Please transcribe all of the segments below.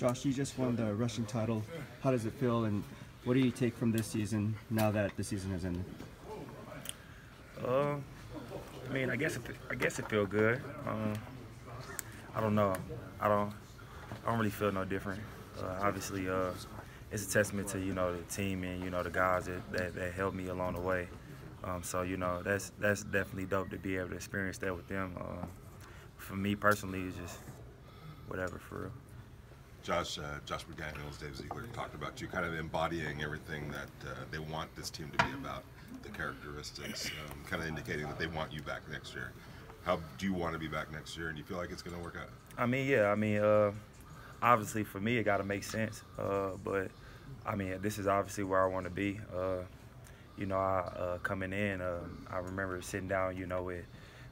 Josh, you just won the rushing title. How does it feel, and what do you take from this season now that the season has ended? I mean, I guess it feel good. I don't know. I don't really feel no different. Obviously, it's a testament to the team and the guys that helped me along the way. So that's definitely dope to be able to experience that with them. For me personally, it's just whatever for real. Josh McDaniels, Dave Ziegler talked about you kind of embodying everything that they want this team to be about, the characteristics, kind of indicating that they want you back next year. How do you want to be back next year, and do you feel like it's going to work out? I mean, yeah. I mean, obviously for me it got to make sense, but I mean, this is obviously where I want to be. Coming in, I remember sitting down, with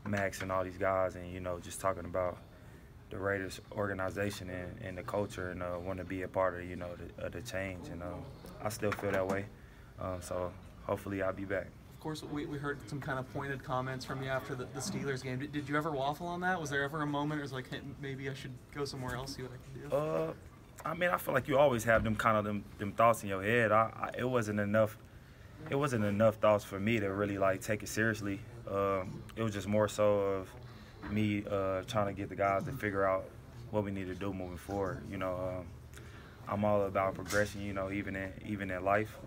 Max and all these guys, and just talking about the Raiders organization and the culture, and want to be a part of the change, and I still feel that way. So hopefully I'll be back. Of course, we heard some kind of pointed comments from you after the Steelers game. Did you ever waffle on that? Was there ever a moment, or was like, hey, maybe I should go somewhere else, see what I can do? I mean, I feel like you always have them kind of them thoughts in your head. It wasn't enough thoughts for me to really like take it seriously. It was just more so of me trying to get the guys to figure out what we need to do moving forward. I'm all about progression. Even in life,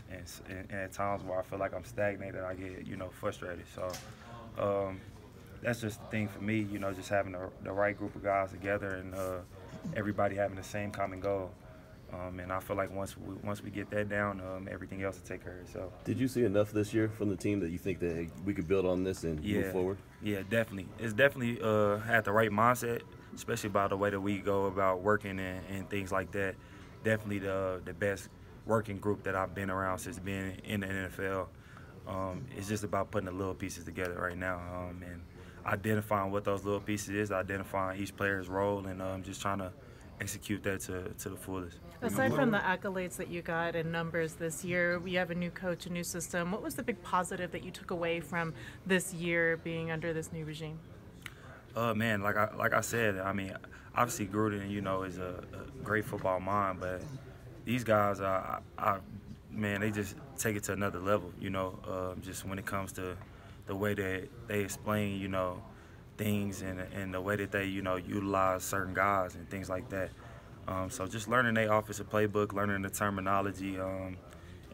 and at times where I feel like I'm stagnated, I get frustrated. So that's just the thing for me. Just having the right group of guys together, and everybody having the same common goal. And I feel like once we get that down, everything else will take care of itself. Did you see enough this year from the team that you think that hey, we could build on this and move forward? Yeah, definitely. It's definitely had the right mindset, especially by the way that we go about working and things like that. Definitely the best working group that I've been around since being in the NFL. It's just about putting the little pieces together right now, and identifying what those little pieces is, identifying each player's role, and just trying to execute that to the fullest. Aside from the accolades that you got and numbers this year, you have a new coach, a new system. What was the big positive that you took away from this year being under this new regime? Man, like I said, I mean, obviously Gruden, is a great football mind, but these guys, man, they just take it to another level. Just when it comes to the way that they explain, things and the way that they, utilize certain guys and things like that. So just learning their offensive playbook, learning the terminology, and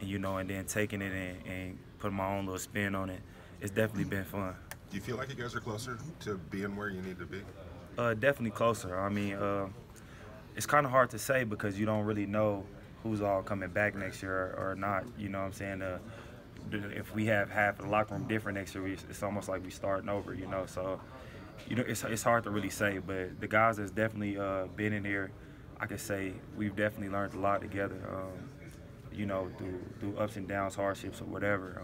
then taking it and putting my own little spin on it. It's definitely been fun. Do you feel like you guys are closer to being where you need to be? Definitely closer. I mean, it's kind of hard to say because you don't really know who's all coming back next year or not. You know what I'm saying? If we have half of the locker room different next year, it's almost like we starting over, So, it's hard to really say. But the guys that's definitely been in here, I could say we've definitely learned a lot together, through ups and downs, hardships or whatever,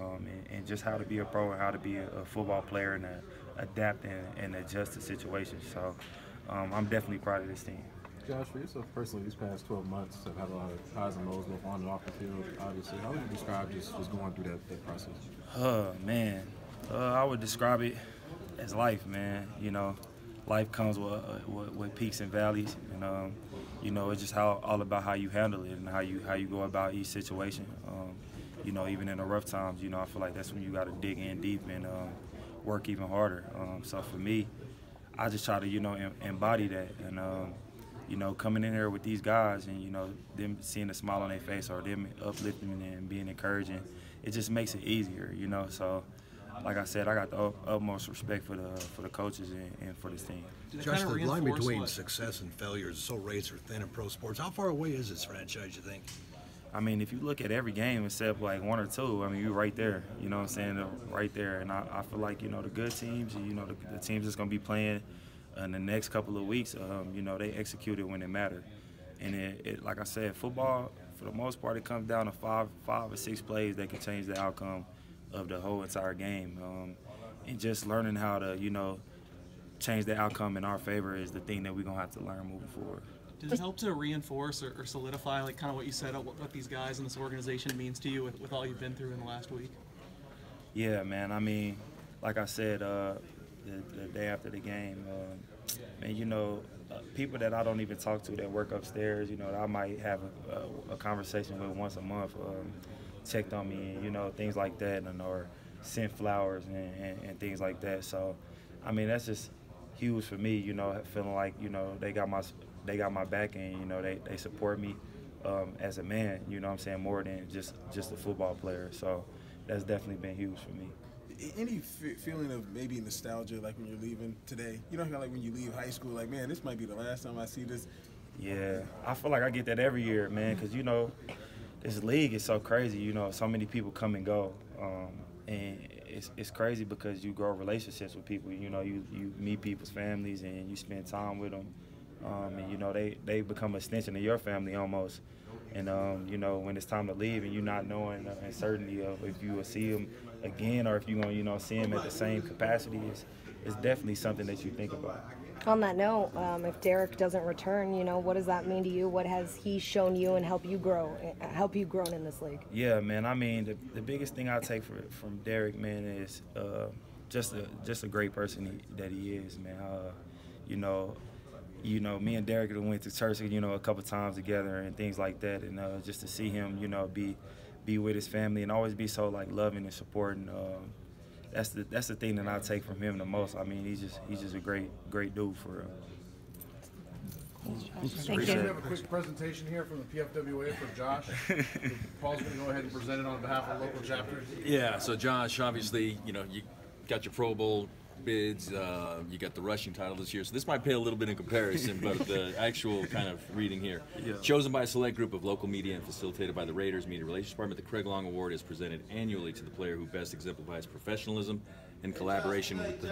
and just how to be a pro and how to be a football player and adapt and adjust to situations. So I'm definitely proud of this team. Josh, for yourself personally, these past 12 months have had a lot of highs and lows, both on and off the field, obviously. How would you describe just going through that process? Man, I would describe it as life, man. Life comes with peaks and valleys, and it's just all about how you handle it and how you go about each situation. Even in the rough times, I feel like that's when you got to dig in deep and work even harder. So for me, I just try to embody that, and coming in here with these guys and them seeing a smile on their face or them uplifting and being encouraging, it just makes it easier. So. Like I said, I got the utmost respect for the coaches and for this team. Josh, the line between success and failure is so razor thin in pro sports. How far away is this franchise, you think? I mean, if you look at every game except like one or two, I mean, you're right there. You know what I'm saying? Right there. And I feel like, the good teams, the teams that's going to be playing in the next couple of weeks, they executed when it mattered. And it like I said, football, for the most part, it comes down to five or six plays that can change the outcome of the whole entire game, and just learning how to, change the outcome in our favor is the thing that we're gonna have to learn moving forward. Does it help to reinforce or solidify, like kind of what you said, what these guys and this organization means to you with all you've been through in the last week? Yeah, man. I mean, like I said, the day after the game, man, people that I don't even talk to that work upstairs, you know, that I might have a conversation with once a month, checked on me, you know, things like that, and or sent flowers and things like that. So, I mean, that's just huge for me, you know, feeling like, you know, they got my back, and, you know, they support me as a man, you know what I'm saying, more than just a football player. So that's definitely been huge for me. Any feeling of maybe nostalgia, like when you're leaving today? You know, like when you leave high school, like, man, this might be the last time I see this. Yeah, I feel like I get that every year, man, because, you know, this league is so crazy. You know, so many people come and go, and it's crazy because you grow relationships with people. You know, you meet people's families and you spend time with them, and, you know, they become an extension of your family almost. And, you know, when it's time to leave and you're not knowing uncertainty of if you will see them again or if you're going to, you know, see them at the same capacity, it's definitely something that you think about. On that note, if Derek doesn't return, you know, what does that mean to you? What has he shown you and helped you grow in this league? Yeah, man. I mean, the biggest thing I take from Derek, man, is just a great person that he is, man. You know, me and Derek went to church, you know, a couple times together and things like that, and just to see him, you know, be with his family and always be so like loving and supporting. That's the thing that I take from him the most. I mean, he's just a great dude for real. Thank you. We have a quick presentation here from the PFWA for Josh. Paul's going to go ahead and present it on behalf of the local chapter. Yeah, so Josh, obviously, you know, you got your Pro Bowl bids, you got the rushing title this year, so this might pay a little bit in comparison, but the actual kind of reading here. Yeah. Chosen by a select group of local media and facilitated by the Raiders Media Relations Department, the Craig Long Award is presented annually to the player who best exemplifies professionalism and collaboration with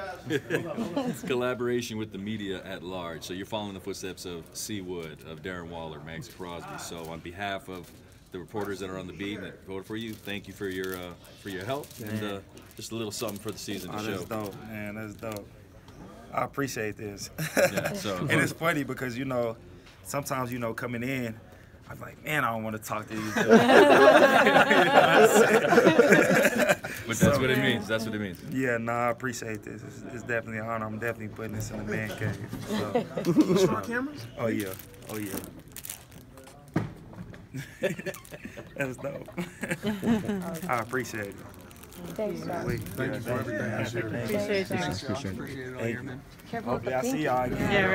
the media at large. So you're following the footsteps of C. Wood, of Darren Waller, Max Crosby. So on behalf of the reporters that are on the beat that voted for you, thank you for your help, and just a little something for the season to show. That's dope, man. That's dope. I appreciate this. Yeah, so, and it's funny because, you know, sometimes, you know, coming in, I'm like, man, I don't want to talk to these dudes. But that's what it means. That's what it means. Yeah, no, I appreciate this. It's definitely an honor. I'm definitely putting this in the man cave. So. Strong cameras? Oh yeah. Oh yeah. That's dope. I appreciate it. Thanks, Josh. Thank you for everything this year. Appreciate you. Thanks, Josh. Appreciate it all year, man. Careful with the Hopefully I see pinky. y'all again. Yeah.